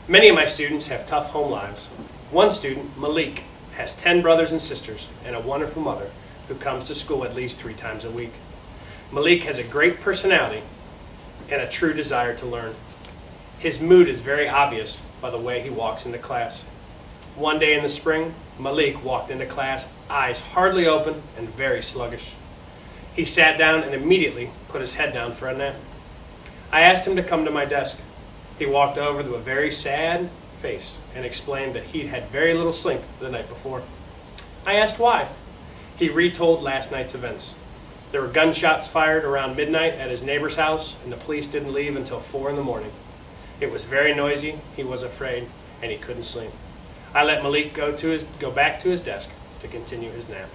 Many of my students have tough home lives. One student, Malik, has 10 brothers and sisters and a wonderful mother who comes to school at least 3 times a week. Malik has a great personality and a true desire to learn. His mood is very obvious by the way he walks into class. One day in the spring, Malik walked into class, eyes hardly open and very sluggish. He sat down and immediately put his head down for a nap. I asked him to come to my desk. He walked over to a very sad face and explained that he'd had very little sleep the night before. I asked why. He retold last night's events. There were gunshots fired around midnight at his neighbor's house, and the police didn't leave until 4 in the morning. It was very noisy, he was afraid, and he couldn't sleep. I let Malik go back to his desk to continue his nap.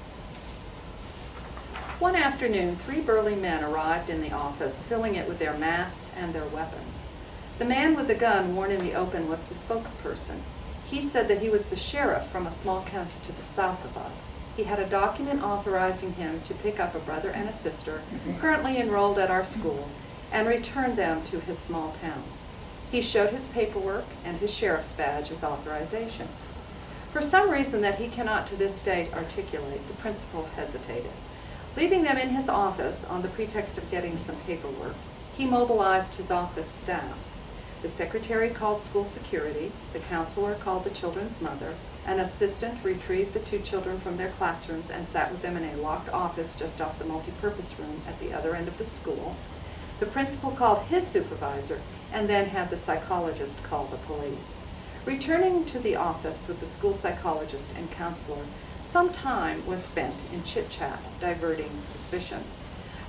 One afternoon, 3 burly men arrived in the office, filling it with their masks and their weapons. The man with the gun worn in the open was the spokesperson. He said that he was the sheriff from a small county to the south of us. He had a document authorizing him to pick up a brother and a sister currently enrolled at our school and return them to his small town. He showed his paperwork and his sheriff's badge as authorization. For some reason that he cannot to this date articulate, the principal hesitated. Leaving them in his office on the pretext of getting some paperwork, he mobilized his office staff. The secretary called school security, the counselor called the children's mother, an assistant retrieved the 2 children from their classrooms and sat with them in a locked office just off the multipurpose room at the other end of the school. The principal called his supervisor and then had the psychologist call the police. Returning to the office with the school psychologist and counselor, some time was spent in chit-chat, diverting suspicion.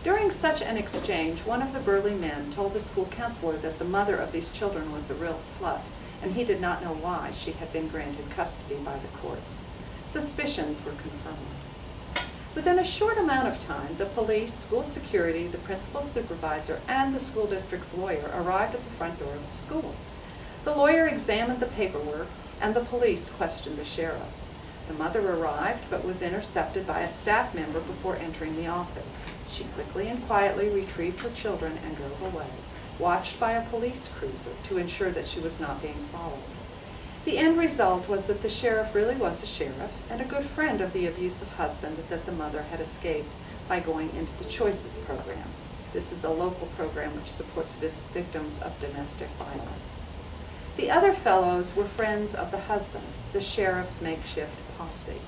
During such an exchange, one of the burly men told the school counselor that the mother of these children was a real slut, and he did not know why she had been granted custody by the courts. Suspicions were confirmed. Within a short amount of time, the police, school security, the principal's supervisor, and the school district's lawyer arrived at the front door of the school. The lawyer examined the paperwork, and the police questioned the sheriff. The mother arrived, but was intercepted by a staff member before entering the office. She quickly and quietly retrieved her children and drove away, watched by a police cruiser to ensure that she was not being followed. The end result was that the sheriff really was a sheriff and a good friend of the abusive husband that the mother had escaped by going into the Choices program. This is a local program which supports victims of domestic violence. The other fellows were friends of the husband, the sheriff's makeshift posse.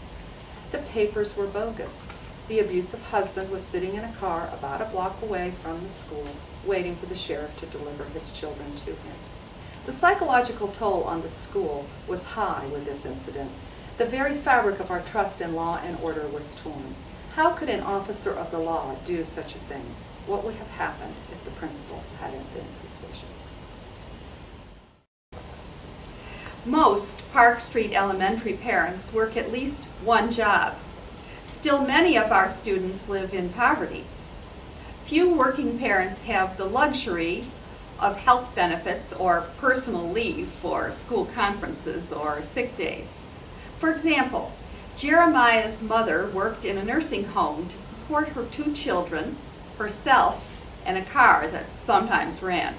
The papers were bogus. The abusive husband was sitting in a car about a block away from the school, waiting for the sheriff to deliver his children to him. The psychological toll on the school was high with this incident. The very fabric of our trust in law and order was torn. How could an officer of the law do such a thing? What would have happened if the principal hadn't been suspicious? Most Park Street Elementary parents work at least one job. Still, many of our students live in poverty. Few working parents have the luxury of health benefits or personal leave for school conferences or sick days. For example, Jeremiah's mother worked in a nursing home to support her 2 children, herself, and a car that sometimes ran.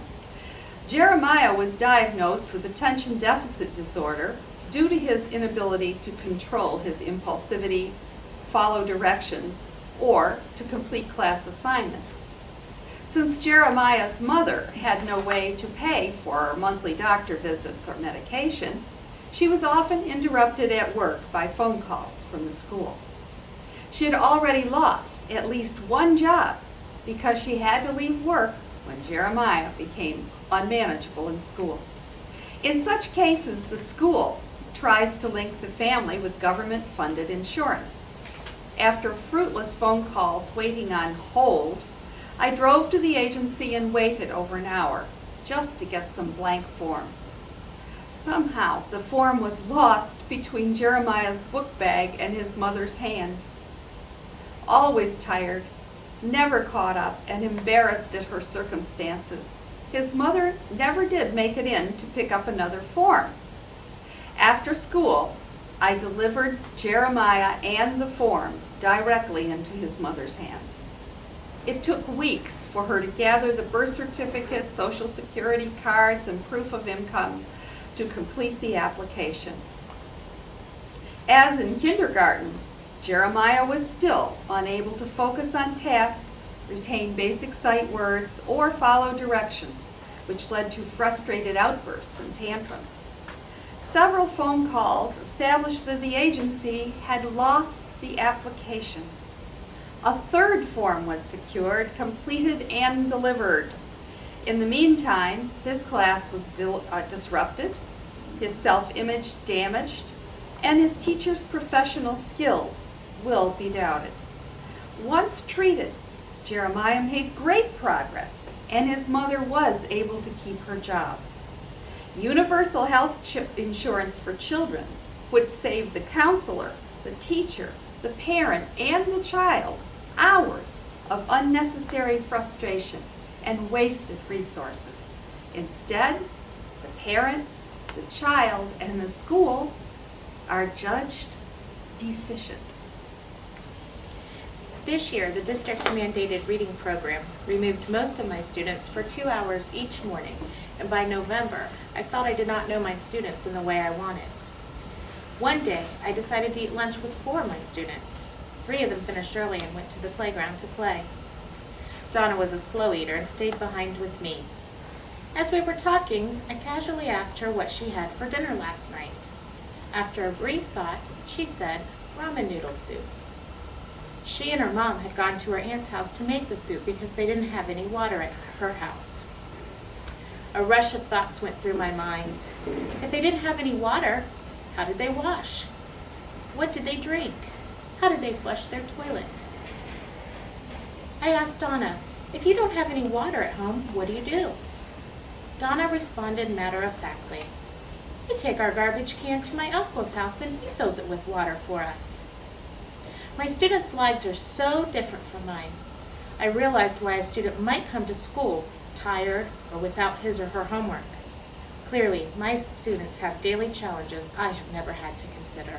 Jeremiah was diagnosed with attention deficit disorder due to his inability to control his impulsivity, follow directions, or to complete class assignments. Since Jeremiah's mother had no way to pay for monthly doctor visits or medication, she was often interrupted at work by phone calls from the school. She had already lost at least one job because she had to leave work when Jeremiah became unmanageable in school. In such cases, the school tries to link the family with government-funded insurance. After fruitless phone calls waiting on hold, I drove to the agency and waited over an hour just to get some blank forms. Somehow, the form was lost between Jeremiah's book bag and his mother's hand. Always tired, never caught up, and embarrassed at her circumstances, his mother never did make it in to pick up another form. After school, I delivered Jeremiah and the form directly into his mother's hands. It took weeks for her to gather the birth certificate, Social Security cards, and proof of income to complete the application. As in kindergarten, Jeremiah was still unable to focus on tasks, retain basic sight words, or follow directions, which led to frustrated outbursts and tantrums. Several phone calls established that the agency had lost the application. A third form was secured, completed, and delivered. In the meantime, his class was disrupted, his self-image damaged, and his teacher's professional skills will be doubted. Once treated, Jeremiah made great progress, and his mother was able to keep her job. Universal health insurance for children would save the counselor, the teacher, the parent, and the child hours of unnecessary frustration and wasted resources. Instead, the parent, the child, and the school are judged deficient. This year, the district's mandated reading program removed most of my students for 2 hours each morning, and by November, I felt I did not know my students in the way I wanted. One day, I decided to eat lunch with 4 of my students. 3 of them finished early and went to the playground to play. Donna was a slow eater and stayed behind with me. As we were talking, I casually asked her what she had for dinner last night. After a brief thought, she said ramen noodle soup. She and her mom had gone to her aunt's house to make the soup because they didn't have any water at her house. A rush of thoughts went through my mind. If they didn't have any water, how did they wash? What did they drink? How did they flush their toilet? I asked Donna, if you don't have any water at home, what do? Donna responded matter-of-factly, we take our garbage can to my uncle's house and he fills it with water for us. My students' lives are so different from mine. I realized why a student might come to school tired or without his or her homework. Clearly, my students have daily challenges I have never had to consider.